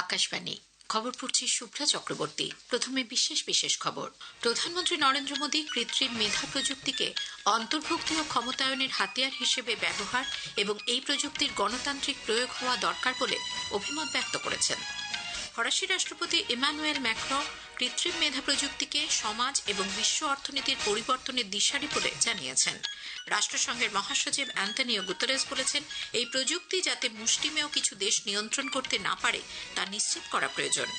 আকাশবাণী খবর পড়ছি শুভ্রা চক্রবর্তী। প্রথমে বিশেষ খবর। প্রধানমন্ত্রী নরেন্দ্র মোদী কৃত্রিম মেধা প্রযুক্তিকে অন্তর্ভুক্তি ও ক্ষমতায়নের হাতিয়ার হিসেবে ব্যবহার এবং এই প্রযুক্তির গণতান্ত্রিক প্রয়োগ হওয়া দরকার বলে অভিমত ব্যক্ত করেছেন। ফরাসি রাষ্ট্রপতি ইমানুয়েল ম্যাক্রঁ কৃত্রিম মেধা প্রযুক্তিকে সমাজ এবং বিশ্ব অর্থনীতির পরিবর্তনের দিশারি বলে জানিয়েছেন। রাষ্ট্রসংঘের মহাসচিব অ্যান্তনিও গুতেরেস বলেছেন, এই প্রযুক্তি যাতে মুষ্টিমেয় কিছু দেশ নিয়ন্ত্রণ করতে না পারে তা নিশ্চিত করা প্রয়োজন।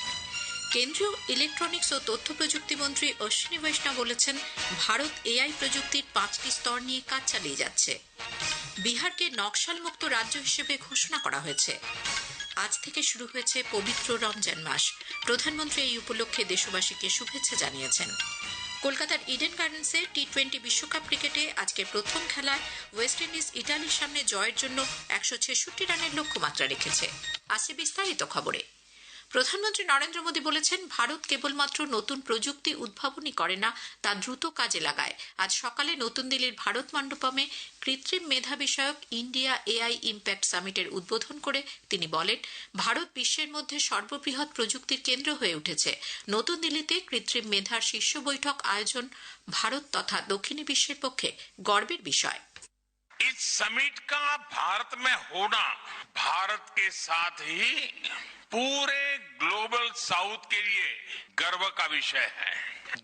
কেন্দ্রীয় ইলেকট্রনিক্স ও তথ্য প্রযুক্তি মন্ত্রী অশ্বিনী বৈষ্ণব বলেছেন, ভারত এআই প্রযুক্তির 5টি স্তর নিয়ে কাজ চালিয়ে যাচ্ছে। বিহারকে নকশালমুক্ত রাজ্য হিসেবে ঘোষণা করা হয়েছে। আজ থেকে শুরু হয়েছে পবিত্র রমজান মাস। প্রধানমন্ত্রী এই উপলক্ষে দেশবাসীকে শুভেচ্ছা জানিয়েছেন। কলকাতার ইডেন গার্ডেন্সে টি-20 বিশ্বকাপ ক্রিকেটে আজকে প্রথম খেলায় ওয়েস্ট ইন্ডিজ ইটালির সামনে জয়ের জন্য 166 রানের লক্ষ্যমাত্রা রেখেছে। আসছে বিস্তারিত খবরে। প্রধানমন্ত্রী নরেন্দ্র মোদী বলেছেন, ভারত কেবলমাত্র নতুন প্রযুক্তি উদ্ভাবনই করে না, তা দ্রুত কাজে লাগায়। আজ সকালে নতুন দিল্লির ভারত মণ্ডপমে কৃত্রিম মেধা বিষয়ক ইন্ডিয়া এআই ইম্প্যাক্ট সামিটের উদ্বোধন করে তিনি বলেন, ভারত বিশ্বের মধ্যে সর্ববৃহৎ প্রযুক্তির কেন্দ্র হয়ে উঠেছে। নতুন দিল্লিতে কৃত্রিম মেধার শীর্ষ বৈঠক আয়োজন ভারত তথা দক্ষিণী বিশ্বের পক্ষে গর্বের বিষয়। इस समिट का भारत में होना भारत के साथ ही पूरे ग्लोबल साउथ के लिए गर्व का विषय है।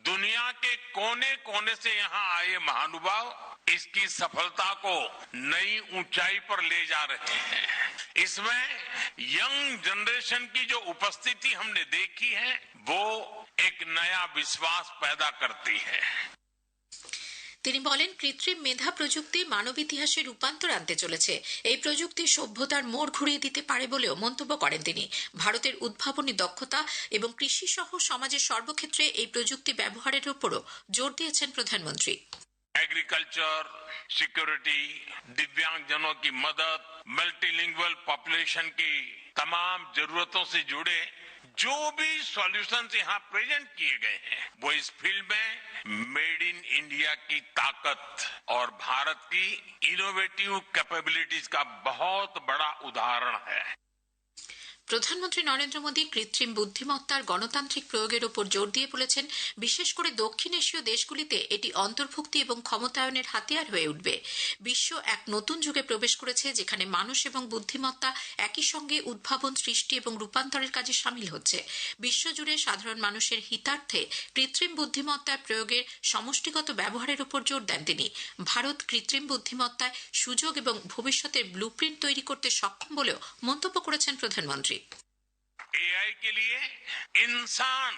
दुनिया के कोने कोने से यहाँ आए महानुभाव इसकी सफलता को नई ऊंचाई पर ले जा रहे हैं। इसमें यंग जनरेशन की जो उपस्थिति हमने देखी है वो एक नया विश्वास पैदा करती है। তিনি বলেন, কৃত্রিম মেধা প্রযুক্তি মানব ইতিহাসে রূপান্তর আনতে চলেছে। এই প্রযুক্তি সভ্যতার মোড় ঘুরিয়ে দিতে পারে বলেও মন্তব্য করেন তিনি। ভারতের উদ্ভাবনী দক্ষতা এবং কৃষি সহ সমাজের সর্বক্ষেত্রে এই প্রযুক্তি ব্যবহারের উপরও জোর দিয়েছেন প্রধানমন্ত্রী। एग्रीकल्चर, सिक्योरिटी, दिव्यांगजनों की मदद, मल्टीलिंगुअल पॉपुलेशन की तमाम जरूरतों से जुड़े जो भी सॉल्यूशंस यहाँ प्रेजेंट किए गए हैं वो इस फील्ड में मेड इन इंडिया की ताकत और भारत की इनोवेटिव कैपेबिलिटीज का बहुत बड़ा उदाहरण है। প্রধানমন্ত্রী নরেন্দ্র মোদী কৃত্রিম বুদ্ধিমত্তার গণতান্ত্রিক প্রয়োগের উপর জোর দিয়ে বলেছেন, বিশেষ করে দক্ষিণ এশীয় দেশগুলিতে এটি অন্তর্ভুক্তি এবং ক্ষমতায়নের হাতিয়ার হয়ে উঠবে। বিশ্ব এক নতুন যুগে প্রবেশ করেছে, যেখানে মানুষ এবং বুদ্ধিমত্তা একই সঙ্গে উদ্ভাবন, সৃষ্টি এবং রূপান্তরের কাজে সামিল হচ্ছে। বিশ্বজুড়ে সাধারণ মানুষের হিতার্থে কৃত্রিম বুদ্ধিমত্তার প্রয়োগের সমষ্টিগত ব্যবহারের উপর জোর দেন তিনি। ভারত কৃত্রিম বুদ্ধিমত্তায় সুযোগ এবং ভবিষ্যতের ব্লুপ্রিন্ট তৈরি করতে সক্ষম বলেও মন্তব্য করেছেন প্রধানমন্ত্রী। एआई के लिए इंसान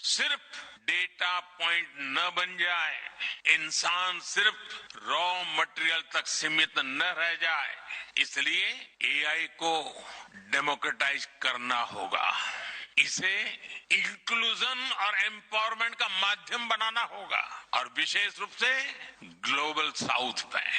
सिर्फ डेटा पॉइंट न बन जाए, इंसान सिर्फ रॉ मटेरियल तक सीमित न रह जाए, इसलिए एआई को डेमोक्रेटाइज करना होगा। इसे इंक्लूजन और एम्पावरमेंट का माध्यम बनाना होगा और विशेष रूप से ग्लोबल साउथ में।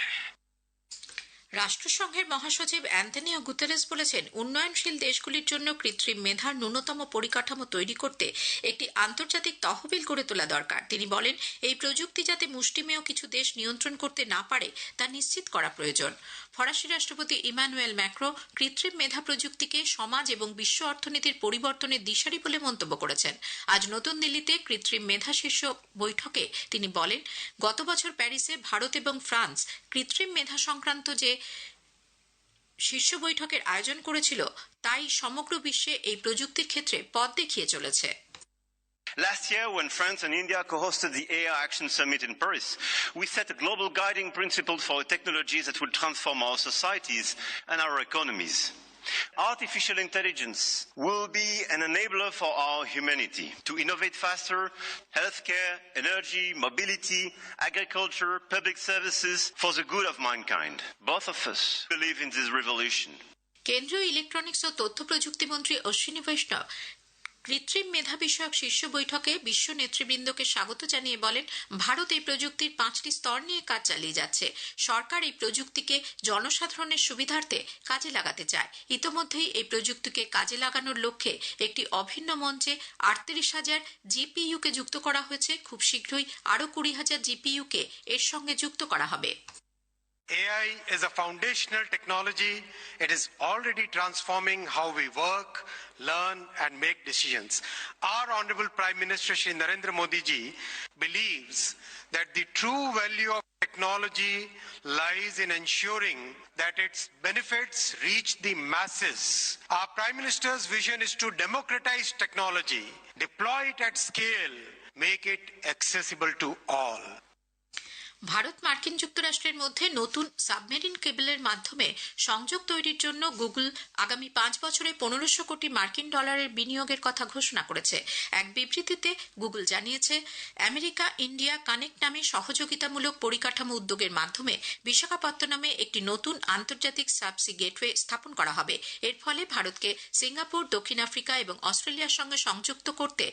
রাষ্ট্রসংঘের মহাসচিব অ্যান্তনিও গুতেরেস বলেছেন, উন্নয়নশীল দেশগুলির জন্য কৃত্রিম মেধার ন্যূনতম পরিকাঠামো তৈরি করতে একটি আন্তর্জাতিক তহবিল গড়ে তোলা দরকার। তিনি বলেন, এই প্রযুক্তি যাতে মুষ্টিমেয় কিছু দেশ নিয়ন্ত্রণ করতে না পারে তা নিশ্চিত করা প্রয়োজন। ফরাসি রাষ্ট্রপতি ইমানুয়েল ম্যাক্রঁ কৃত্রিম মেধা প্রযুক্তিকে সমাজ এবং বিশ্ব অর্থনীতির পরিবর্তনের দিশারি বলে মন্তব্য করেছেন। আজ নতুন দিল্লিতে কৃত্রিম মেধা শীর্ষ বৈঠকে তিনি বলেন, গত বছর প্যারিসে ভারত এবং ফ্রান্স কৃত্রিম মেধা সংক্রান্ত যে শীর্ষ বৈঠকের আয়োজন করেছিল তাই সমগ্র বিশ্বে এই প্রযুক্তির ক্ষেত্রে পথ দেখিয়ে চলেছে। Last year, when France and India co-hosted the AI Action Summit in Paris, we set a global guiding principle for technologies that will transform our societies and our economies. Artificial intelligence will be an enabler for our humanity to innovate faster, healthcare, energy, mobility, agriculture, public services for the good of mankind. Both of us believe in this revolution. কেন্দ্রীয় electronics ও তথ্য প্রযুক্তি মন্ত্রী অশ্বিনী বৈষ্ণব কৃত্রিম মেধা বিষয়ক শীর্ষ বৈঠকে বিশ্ব নেতৃবৃন্দকে স্বাগত জানিয়ে বলেন, ভারত এই প্রযুক্তির 5টি স্তর নিয়ে কাজ চালিয়ে যাচ্ছে। সরকার এই প্রযুক্তিকে জনসাধারণের সুবিধার্থে কাজে লাগাতে চায়। ইতোমধ্যেই এই প্রযুক্তিকে কাজে লাগানোর লক্ষ্যে একটি অভিন্ন মঞ্চে 38,000 জিপিইউকে যুক্ত করা হয়েছে। খুব শীঘ্রই আরও 20,000 জিপিইউকে এর সঙ্গে যুক্ত করা হবে। AI is a foundational technology. It is already transforming how we work, learn, and make decisions. Our Honorable Prime Minister Shri Narendra Modi ji believes that the true value of technology lies in ensuring that its benefits reach the masses. Our Prime Minister's vision is to democratize technology, deploy it at scale, make it accessible to all. Bharat মার্কিন যুক্তরাষ্ট্রের মধ্যে নতুন submarine কেবলের মাধ্যমে সংযোগ তৈরির জন্য Google আগামী 5 বছরে 1500 কোটি মার্কিন ডলারের বিনিয়োগের কথা ঘোষণা করেছে। এক বিবৃতিতে গুগল জানিয়েছে, আমেরিকা ইন্ডিয়া কানেক্ট নামে সহযোগিতামূলক পরিকাঠামো উদ্যোগের মাধ্যমে বিশাখাপত্তনমে একটি নতুন আন্তর্জাতিক সাবসি গেটওয়ে স্থাপন করা হবে। এর ফলে ভারতকে সিঙ্গাপুর, দক্ষিণ আফ্রিকা এবং অস্ট্রেলিয়ার সঙ্গে সংযুক্ত করতে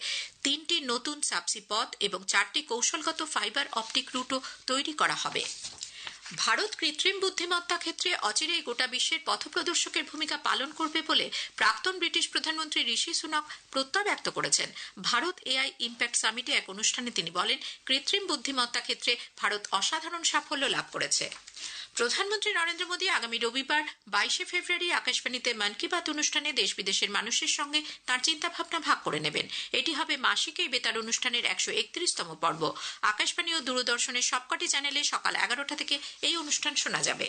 3টি নতুন সাবসি পথ এবং 4টি কৌশলগত ফাইবার অপটিক রুটও তৈরি করা হবে। ভারত কৃত্রিম বুদ্ধিমত্তা ক্ষেত্রে অচিরেই গোটা বিশ্বের পথপ্রদর্শকের ভূমিকা পালন করবে বলে প্রাক্তন ব্রিটিশ প্রধানমন্ত্রী ঋষি সুনাক প্রত্যয় ব্যক্ত করেছেন। ভারত এআই ইম্প্যাক্ট সামিটে এক অনুষ্ঠানে তিনি বলেন, কৃত্রিম বুদ্ধিমত্তা ক্ষেত্রে ভারত অসাধারণ সাফল্য লাভ করেছে। প্রধানমন্ত্রী নরেন্দ্র মোদী আগামী রবিবার 22 ফেব্রুয়ারি আকাশবাণীতে মন কি বাত অনুষ্ঠানে দেশ বিদেশের মানুষের সঙ্গে তাঁর চিন্তাভাবনা ভাগ করে নেবেন। এটি হবে মাসিক এই বেতার অনুষ্ঠানের 131তম পর্ব। আকাশবাণী ও দূরদর্শনের সবকটি চ্যানেলে সকাল 11টা থেকে এই অনুষ্ঠান শোনা যাবে।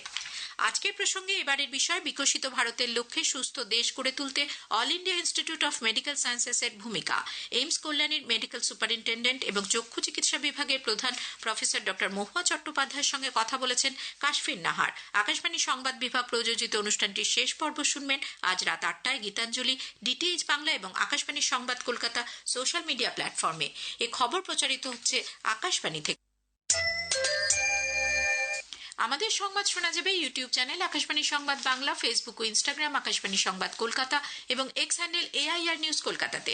আজকের প্রসঙ্গে এবারের বিষয় বিকশিত ভারতের লক্ষ্যে সুস্থ দেশ গড়ে তুলতে All India Institute of Medical সায়েন্সেসের ভূমিকা। এইমস কল্যাণীর মেডিকেল সুপারিনটেন্ডেন্ট এবং চক্ষু চিকিৎসা বিভাগের প্রধান প্রফেসর ডক্টর মহুয়া চট্টোপাধ্যায়ের সঙ্গে কথা বলেছেন কাশফিন নাহার। আকাশবাণী সংবাদ বিভাগ প্রযোজিত অনুষ্ঠানটির শেষ পর্ব শুনবেন আজ রাত 8টায় গীতাঞ্জলি, ডিটিএইচ বাংলা এবং আকাশবাণী সংবাদ কলকাতা সোশ্যাল মিডিয়া প্ল্যাটফর্মে। এ খবর প্রচারিত হচ্ছে আকাশবাণী থেকে। আমাদের সংবাদ শোনা যাবে ইউটিউব চ্যানেল আকাশবাণী সংবাদ বাংলা, ফেসবুক ও ইনস্টাগ্রাম আকাশবাণী সংবাদ কলকাতা এবং এক্স হ্যান্ডেল এআইআর নিউজ কলকাতাতে।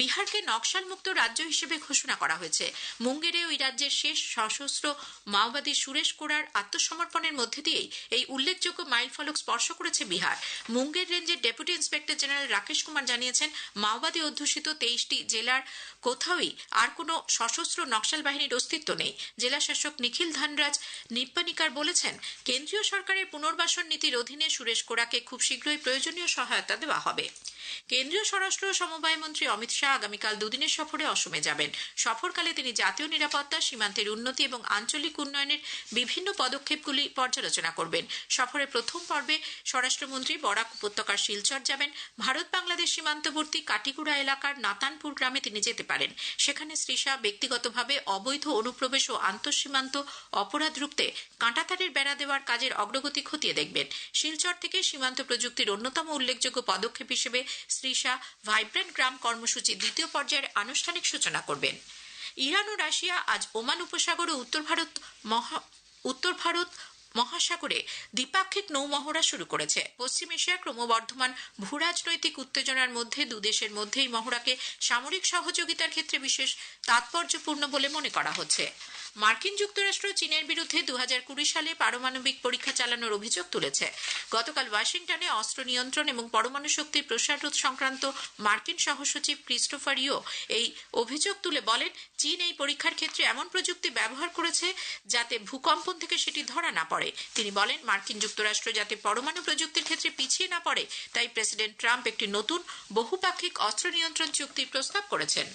বিহারকে নকশাল মুক্ত রাজ্য হিসেবে ঘোষণা করা হয়েছে। মুঙ্গেরে ওই রাজ্যের শেষ সশস্ত্র মাওবাদী সুরেশ কোড়ার আত্মসমর্পণের মধ্যে দিয়েই এই উল্লেখযোগ্য মাইলফলক স্পর্শ করেছে বিহার। মুঙ্গের রেঞ্জের deputy inspector general Rakesh Kumar জানিয়েছেন, মাওবাদী অধ্যুষিত 23টি জেলার কোথাওই আর কোনো সশস্ত্র নকশাল বাহিনীর অস্তিত্ব নেই। জেলা শাসক নিখিল ধানরাজ নিপ্পানিকার বলেছেন, কেন্দ্রীয় সরকারের পুনর্বাসন নীতির অধীনে সুরেশ কোড়াকে খুব শীঘ্রই প্রয়োজনীয় সহায়তা দেওয়া হবে। কেন্দ্রীয় স্বরাষ্ট্র ও সমবায় মন্ত্রী অমিত শাহ আগামীকাল দুদিনের সফরে অসমে যাবেন। সফরকালে তিনি জাতীয় নিরাপত্তা, সীমান্তের উন্নতি এবং আঞ্চলিক উন্নয়নের বিভিন্ন পদক্ষেপগুলি পর্যালোচনা করবেন। সফরের প্রথম পর্বে স্বরাষ্ট্রমন্ত্রী বরাক উপত্যকার শিলচর যাবেন। ভারত বাংলাদেশ সীমান্তবর্তী কাটিগুড়া এলাকার নাতানপুর গ্রামে তিনি যেতে পারেন। সেখানে শ্রী শাহ ব্যক্তিগতভাবে অবৈধ অনুপ্রবেশ ও আন্তঃসীমান্ত অপরাধ রুখতে কাঁটাতারের বেড়া দেওয়ার কাজের অগ্রগতি খতিয়ে দেখবেন। শিলচর থেকে সীমান্ত প্রযুক্তির অন্যতম উল্লেখযোগ্য পদক্ষেপ হিসেবে শ্রী শাহ ভাইব্রেন্ট গ্রাম কর্মসূচির দ্বিতীয় পর্যায়ের আনুষ্ঠানিক সূচনা করবেন। ইরান ও রাশিয়া আজ ওমান উপসাগর ও উত্তর ভারত মহাসাগরে দ্বিপাক্ষিক নৌমহড়া শুরু করেছে। পশ্চিম এশিয়ার ক্রমবর্ধমান ভূরাজনৈতিক উত্তেজনার মধ্যে দুদেশের মধ্যে এই মহড়াকে সামরিক সহযোগিতার ক্ষেত্রে বিশেষ তাৎপর্যপূর্ণ বলে মনে করা হচ্ছে। মার্কিন যুক্তরাষ্ট্র চীনের বিরুদ্ধে 2020 সালে পারমাণবিক পরীক্ষা চালানোর অভিযোগ তুলেছে। গতকাল ওয়াশিংটনে অস্ত্র নিয়ন্ত্রণ এবং পরমাণু শক্তির প্রসার রোধ সংক্রান্ত মার্কিন সহসচিব ক্রিস্টোফার ইও এই অভিযোগ তুলে বলেন, চীন এই পরীক্ষার ক্ষেত্রে এমন প্রযুক্তি ব্যবহার করেছে যাতে ভূকম্পন থেকে সেটি ধরা না পড়ে। তিনি বলেন, মার্কিন যুক্তরাষ্ট্র যাতে পরমাণু প্রযুক্তির ক্ষেত্রে পিছিয়ে না পড়ে তাই প্রেসিডেন্ট ট্রাম্প একটি নতুন বহুপাক্ষিক অস্ত্র নিয়ন্ত্রণ চুক্তির প্রস্তাব করেছেন।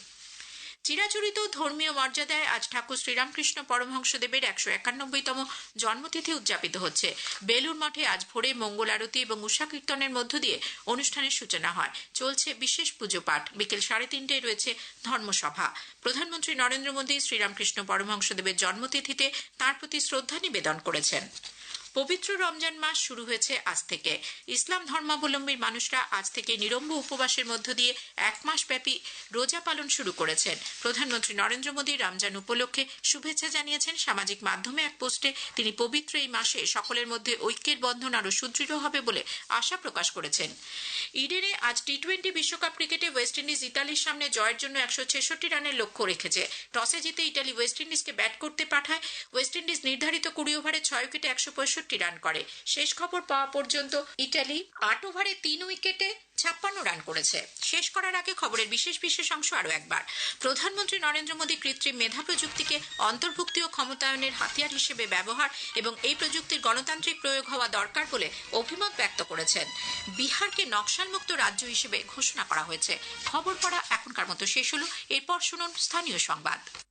চিরাচরিত ধর্মীয় মর্যাদায় আজ ঠাকুর শ্রীরামকৃষ্ণ পরমহংসদেবের 191তম জন্মতিথি উদযাপিত হচ্ছে। বেলুর মঠে আজ ভোরে মঙ্গল আরতি এবং উষা কীর্তনের মধ্য দিয়ে অনুষ্ঠানের সূচনা হয়। চলছে বিশেষ পুজো পাঠ। বিকেল 3:30টায় রয়েছে ধর্মসভা। প্রধানমন্ত্রী নরেন্দ্র মোদী শ্রীরামকৃষ্ণ পরমহংসদেবের জন্মতিথিতে তাঁর প্রতি শ্রদ্ধা নিবেদন করেছেন। পবিত্র রমজান মাস শুরু হয়েছে আজ থেকে। ইসলাম ধর্মাবলম্বী মানুষরা আজ থেকে নিরম্ব উপবাসের মধ্য দিয়ে 1 মাস ব্যাপী রোজা পালন শুরু করেছেন। প্রধানমন্ত্রী নরেন্দ্র মোদী রমজান উপলক্ষে শুভেচ্ছা জানিয়েছেন। সামাজিক মাধ্যমে এক পোস্টে তিনি পবিত্র এই মাসে সকলের মধ্যে ঐক্যের বন্ধন আরো সুদৃঢ় হবে বলে আশা প্রকাশ করেছেন। ইডেনে আজ টি-20 বিশ্বকাপ ক্রিকেটে ওয়েস্ট ইন্ডিজ ইতালির সামনে জয়ের জন্য 166 রানের লক্ষ্য রেখেছে। টসে জিতে ইতালি ওয়েস্ট ইন্ডিজকে ব্যাট করতে পাঠায়। ওয়েস্ট ইন্ডিজ নির্ধারিত 20 ওভারে 6 উইকেটে 165 65 রান করে। শেষ খবর পাওয়া পর্যন্ত ইতালি 8 ওভারে 3 উইকেটে 56 রান করেছে। শেষ করার আগে খবরের বিশেষ অংশ আরো একবার। প্রধানমন্ত্রী নরেন্দ্র মোদী কৃত্রিম মেধা প্রযুক্তিকে অন্তর্ভুক্তি ও ক্ষমতায়নের হাতিয়ার হিসেবে ব্যবহার এবং এই প্রযুক্তির গণতান্ত্রিক প্রয়োগ হওয়া দরকার বলে অভিমত ব্যক্ত করেছেন। বিহারকে নকশালমুক্ত রাজ্য হিসেবে ঘোষণা করা হয়েছে। খবর পড়া এখনকার মতো শেষ হলো। এরপর শুনুন স্থানীয় সংবাদ।